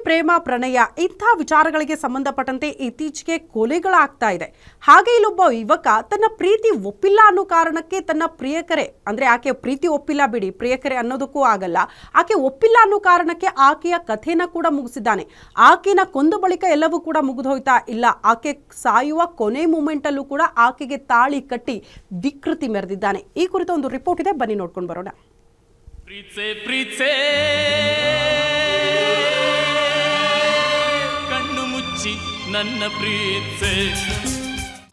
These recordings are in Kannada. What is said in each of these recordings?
ಪ್ರೇಮ ಪ್ರಣಯ ಇಂಥ ವಿಚಾರಗಳಿಗೆ ಸಂಬಂಧಪಟ್ಟಂತೆ ಇತ್ತೀಚೆಗೆ ಕೊಲೆಗಳಾಗ್ತಾ ಇದೆ. ಹಾಗೆ ಇಲ್ಲೊಬ್ಬ ಯುವಕ ತನ್ನ ಪ್ರೀತಿ ಒಪ್ಪಿಲ್ಲ ಅನ್ನೋ ಕಾರಣಕ್ಕೆ ತನ್ನ ಪ್ರಿಯಕರೆ ಅಂದ್ರೆ ಆಕೆ ಪ್ರೀತಿ ಒಪ್ಪಿಲ್ಲ ಬಿಡಿ, ಪ್ರಿಯಕರೆ ಅನ್ನೋದಕ್ಕೂ ಆಗಲ್ಲ, ಆಕೆ ಒಪ್ಪಿಲ್ಲ ಅನ್ನೋ ಕಾರಣಕ್ಕೆ ಆಕೆಯ ಕಥೆನ ಕೂಡ ಮುಗಿಸಿದ್ದಾನೆ. ಆಕೆನ ಕೊಂದ ಬಳಿಕ ಎಲ್ಲವೂ ಕೂಡ ಮುಗಿದೋಯ್ತಾ ಇಲ್ಲ, ಆಕೆ ಸಾಯುವ ಕೊನೆ ಮೂಮೆಂಟ್ ಅಲ್ಲೂ ಕೂಡ ಆಕೆಗೆ ತಾಳಿ ಕಟ್ಟಿ ವಿಕೃತಿ ಮೆರೆದಿದ್ದಾನೆ. ಈ ಕುರಿತ ಒಂದು ರಿಪೋರ್ಟ್ ಇದೆ, ಬನ್ನಿ ನೋಡ್ಕೊಂಡು ಬರೋಣ. ಕಣ್ಣು ಮುಚ್ಚಿ ನನ್ನ ಪ್ರೀತಿ.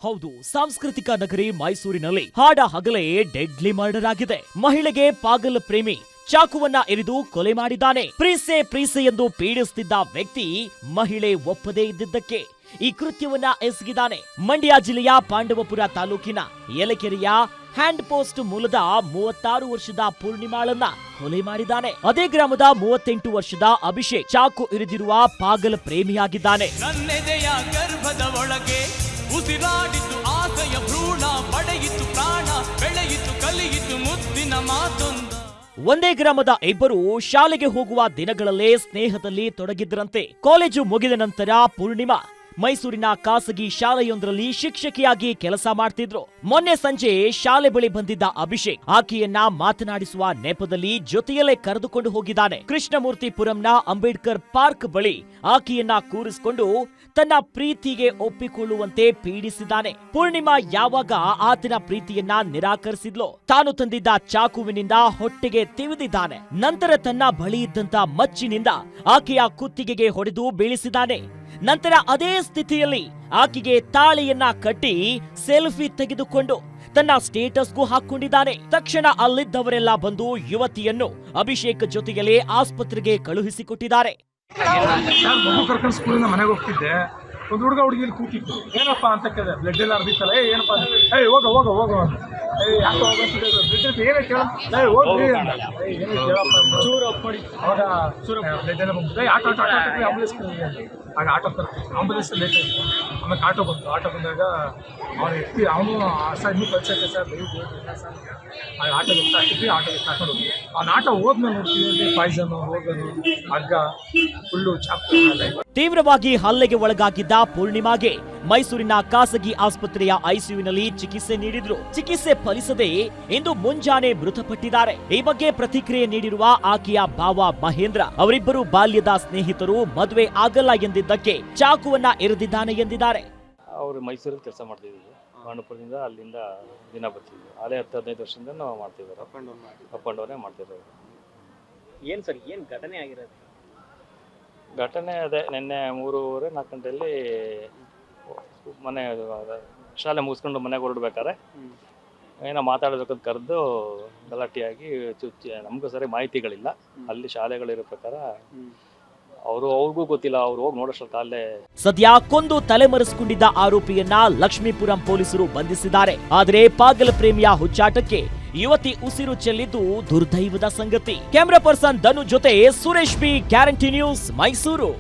ಹೌದು, ಸಾಂಸ್ಕೃತಿಕ ನಗರಿ ಮೈಸೂರಿನಲ್ಲಿ ಹಾಡ ಹಗಲೇ ಡೆಡ್ಲಿ ಮರ್ಡರ್ ಆಗಿದೆ. ಮಹಿಳೆಗೆ ಪಾಗಲ್ ಪ್ರೇಮಿ ಚಾಕುವನ್ನ ಎರಿದು ಕೊಲೆ ಮಾಡಿದ್ದಾನೆ. ಪ್ರೀಸೆ ಎಂದು ಪೀಡಿಸುತ್ತಿದ್ದ ವ್ಯಕ್ತಿ ಮಹಿಳೆ ಒಪ್ಪದೇ ಇದ್ದಿದ್ದಕ್ಕೆ ಈ ಕೃತ್ಯವನ್ನ ಎಸಗಿದ್ದಾನೆ. ಮಂಡ್ಯ ಜಿಲ್ಲೆಯ ಪಾಂಡವಪುರ ತಾಲೂಕಿನ ಯಲಕೆರೆಯ ಹ್ಯಾಂಡ್ ಪೋಸ್ಟ್ ಮೂಲದ 36 ವರ್ಷದ ಪೂರ್ಣಿಮಾಳನ್ನ ಕೊಲೆ ಮಾಡಿದ್ದಾನೆ. ಅದೇ ಗ್ರಾಮದ 38 ವರ್ಷದ ಅಭಿಷೇಕ್ ಚಾಕು ಇರಿದಿರುವ ಪಾಗಲ್ ಪ್ರೇಮಿಯಾಗಿದ್ದಾನೆ. ನನ್ನೆದೆಯ ಗರ್ಭದ ಒಳಗೆ ಉಸಿರಾಡಿತು ಆಸೆಯ ಭ್ರೂಣ, ಪಡೆಯಿತು ಪ್ರಾಣ, ಬೆಳೆಯಿತು ಕಲಿಯಿತು ಮುದ್ದಿನ ಮಾತೊಂದು. ಒಂದೇ ಗ್ರಾಮದ ಇಬ್ಬರು ಶಾಲೆಗೆ ಹೋಗುವ ದಿನಗಳಲ್ಲೇ ಸ್ನೇಹದಲ್ಲಿ ತೊಡಗಿದ್ರಂತೆ. ಕಾಲೇಜು ಮುಗಿದ ನಂತರ ಪೂರ್ಣಿಮಾ ಮೈಸೂರಿನ ಖಾಸಗಿ ಶಾಲೆಯೊಂದರಲ್ಲಿ ಶಿಕ್ಷಕಿಯಾಗಿ ಕೆಲಸ ಮಾಡ್ತಿದ್ರು. ಮೊನ್ನೆ ಸಂಜೆ ಶಾಲೆ ಬಳಿ ಬಂದಿದ್ದ ಅಭಿಷೇಕ್ ಆಕೆಯನ್ನ ಮಾತನಾಡಿಸುವ ನೆಪದಲ್ಲಿ ಜೊತೆಯಲ್ಲೇ ಕರೆದುಕೊಂಡು ಹೋಗಿದ್ದಾನೆ. ಕೃಷ್ಣಮೂರ್ತಿಪುರಂನ ಅಂಬೇಡ್ಕರ್ ಪಾರ್ಕ್ ಬಳಿ ಆಕೆಯನ್ನ ಕೂರಿಸಿಕೊಂಡು ತನ್ನ ಪ್ರೀತಿಗೆ ಒಪ್ಪಿಕೊಳ್ಳುವಂತೆ ಪೀಡಿಸಿದ್ದಾನೆ. ಪೂರ್ಣಿಮಾ ಯಾವಾಗ ಆತನ ಪ್ರೀತಿಯನ್ನ ನಿರಾಕರಿಸಿದ್ಲೋ ತಾನು ತಂದಿದ್ದ ಚಾಕುವಿನಿಂದ ಹೊಟ್ಟೆಗೆ ತಿವಿದಿದ್ದಾನೆ. ನಂತರ ತನ್ನ ಬಳಿ ಇದ್ದಂತ ಮಚ್ಚಿನಿಂದ ಆಕೆಯ ಕುತ್ತಿಗೆಗೆ ಹೊಡೆದು ಬೀಳಿಸಿದ್ದಾನೆ. ನಂತರ ಅದೇ ಸ್ಥಿತಿಯಲ್ಲಿ ಆಕೆಗೆ ತಾಳಿಯನ್ನ ಕಟ್ಟಿ ಸೆಲ್ಫಿ ತೆಗೆದುಕೊಂಡು ತನ್ನ ಸ್ಟೇಟಸ್ಗೂ ಹಾಕೊಂಡಿದ್ದಾನೆ. ತಕ್ಷಣ ಅಲ್ಲಿದ್ದವರೆಲ್ಲ ಬಂದು ಯುವತಿಯನ್ನು ಅಭಿಷೇಕ್ ಜೊತೆಯಲ್ಲೇ ಆಸ್ಪತ್ರೆಗೆ ಕಳುಹಿಸಿಕೊಟ್ಟಿದ್ದಾರೆ. ಮಗು ಕರ್ಕೊಂಡು ಸ್ಕೂಲಿಂದ ಮನೆಗೆ ಹೋಗ್ತಿದ್ದೆ, ಒಂದು ಹುಡುಗ ಹುಡುಗಿಲಿ ಕೂತಿತ್ತು. ಏನಪ್ಪಾ ಅಂತ ಕೇಳಿದೆ, ಬ್ಲಡ್ ಎಲ್ಲ ಅರ್ದಿತ್ತಲ್ಲ, ಏನಪ್ಪಾ ಹೋಗ ಹೋಗ ಹೋಗ ಯಾಕೆ ಹೋಗ ಬ್ಲಡ್ ಏನೇ ಕೇಳ ಹೋಗ್ರಿ ಚೂರು ಅಪ್ ಮಾಡಿ ಅವಾಗ ಬ್ಲಡ್ ಎಲ್ಲ ಬಂದಿದೆ. ಆಟೋ ಆಂಬುಲೆನ್ಸ್ ಆಗ ಆಟೋ ಆಂಬುಲೆನ್ಸ್ ಲೇಟ್ ಆಯಿತು. ಆಮೇಲೆ ಆಟೋ ಬಂತು. ಆಟೋ ಬಂದಾಗ ಅವನು ಎತ್ತಿ ಅವನು ಸರ್ ಇನ್ನೂ ಕಳ್ಸಕ್ಕೆ ಸರ್ ಆಟೋ ಹಾಕಿದ್ವಿ. ಆಟೋಗೆ ಕರ್ಕೊಂಡು ಹೋಗಿ ಅವ್ನು ಆಟೋ ಹೋದ್ಮೇಲೆ ನೋಡ್ತೀವಿ ಪಾಯ್ಸನ್ ಹೋಗೋದು ಹಗ್ಗ ಫುಲ್ಲು ಚಾಕು. ತೀವ್ರವಾಗಿ ಹಲ್ಲೆಗೆ ಒಳಗಾಗಿದ್ದ ಪೂರ್ಣಿಮಾಗೆ ಮೈಸೂರಿನ ಖಾಸಗಿ ಆಸ್ಪತ್ರೆಯ ಐಸಿಯುನಲ್ಲಿ ಚಿಕಿತ್ಸೆ ನೀಡಿದ್ರು. ಚಿಕಿತ್ಸೆ ಫಲಿಸದೆ ಇಂದು ಮುಂಜಾನೆ ಮೃತಪಟ್ಟಿದ್ದಾರೆ. ಈ ಬಗ್ಗೆ ಪ್ರತಿಕ್ರಿಯೆ ನೀಡಿರುವ ಆಕೆಯ ಭಾವ ಮಹೇಂದ್ರ, ಅವರಿಬ್ಬರು ಬಾಲ್ಯದ ಸ್ನೇಹಿತರು, ಮದುವೆ ಆಗಲ್ಲ ಎಂದಿದ್ದಕ್ಕೆ ಚಾಕುವನ್ನ ಎರೆದಿದ್ದಾನೆ ಎಂದಿದ್ದಾರೆ. ಅವರು ಮೈಸೂರಲ್ಲಿ ಕೆಲಸ ಮಾಡ್ತಿದ್ವಿ, ಪಾಂಡವಪುರದಿಂದ ಅಲ್ಲಿಂದ ದಿನ ಬರ್ತಿದ್ವಿ. ಹಳೆ 10-15 ವರ್ಷದಿಂದ ನಾವು ಮಾಡ್ತಿದ್ದಾರೆ, ಅಪ್ ಅಂಡ್ ಡೌನೇ ಮಾಡ್ತಿದ್ದಾರೆ. ಏನು ಸರ್, ಏನು ಘಟನೆ ಆಗಿರೋದು? ಘಟನೆ ಅದೇ ನಿನ್ನೆ 3:30-4 ಗಂಟೆಯಲ್ಲಿ ಮನೆ ಶಾಲೆ ಮುಗಿಸ್ಕೊಂಡು ಮನೆಗೆ ಹೊರಡ್ಬೇಕಾದ್ರೆ ಏನೋ ಮಾತಾಡೋದಕ್ಕಂತ ಕರೆದು ಗಲಾಟೆಯಾಗಿ ಚುಚ್ಚಿ, ನಮಗೂ ಸರಿ ಮಾಹಿತಿಗಳಿಲ್ಲ. ಅಲ್ಲಿ ಶಾಲೆಗಳಿರೋ ಪ್ರಕಾರ ಅವ್ರಿಗೂ ಗೊತ್ತಿಲ್ಲ, ಅವ್ರು ಹೋಗಿ ನೋಡೋಷ್ಟೊತ್ತು ಅಲ್ಲೇ. ಸದ್ಯ ಕೊಂದು ತಲೆಮರೆಸಿಕೊಂಡಿದ್ದ ಆರೋಪಿಯನ್ನ ಲಕ್ಷ್ಮೀಪುರಂ ಪೊಲೀಸರು ಬಂಧಿಸಿದ್ದಾರೆ. ಆದರೆ ಪಾಗಲ್ ಪ್ರೇಮಿಯ ಹುಚ್ಚಾಟಕ್ಕೆ ಯುವತಿ ಉಸಿರು ಚೆಲ್ಲಿದ್ದು ದುರ್ದೈವದ ಸಂಗತಿ. ಕ್ಯಾಮೆರಾ ಪರ್ಸನ್ ಧನು ಜೊತೆ Suresh B, guarantee news, Mysuru.